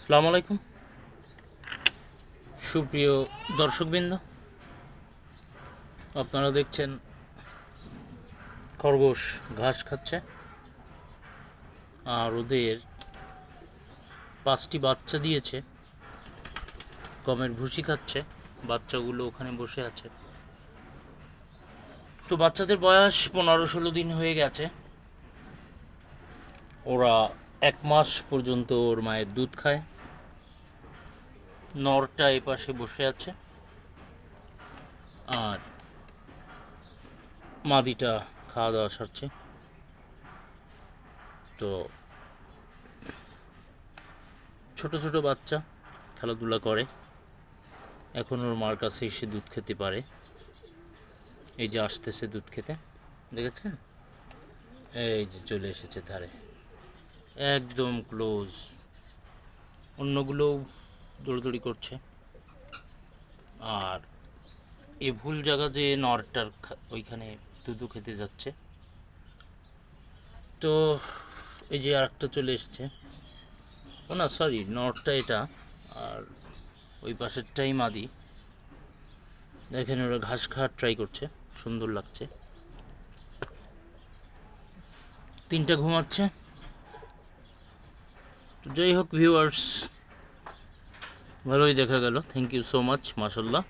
আসসালামু আলাইকুম সুপ্রিয় দর্শকবৃন্দ, আপনারা দেখছেন খরগোশ ঘাস খাচ্ছে আর ওদের 5টি বাচ্চা দিয়েছে। গমের ভুসি খাচ্ছে, বাচ্চাগুলো ওখানে বসে আছে। তো বাচ্চাদের বয়স 15-16 দিন হয়ে গেছে। ওরা 1 মাস পর্যন্ত ওর মায়ের দুধ খায়। নরটা এ পাশে বসে আছে আর মাদিটা খাওয়া দাওয়া সারছে। তো ছোট ছোট বাচ্চা খেলাধুলা করে, এখন ওর মার কাছে এসে দুধ খেতে পারে। এই যে আসতেছে দুধ খেতে, দেখেছেন? এই যে চলে এসেছে ধারে, একদম ক্লোজ। অন্যগুলোও দৌড়দৌড়ি করছে। আর এ ভুল জায়গা যে নরটার ওইখানে দুধু খেতে যাচ্ছে। তো এই যে আরেকটা চলে এসেছে। ও না, সরি, নরটা এটা, আর ওই পাশেরটাই মাদি। দেখেন ওরা ঘাস খাওয়ার ট্রাই করছে, সুন্দর লাগছে। 3টা ঘুমাচ্ছে। যাই হোক ভিউয়ার্স, ভালোই দেখা গেল। থ্যাংক ইউ সো মাচ, মাশাল্লাহ।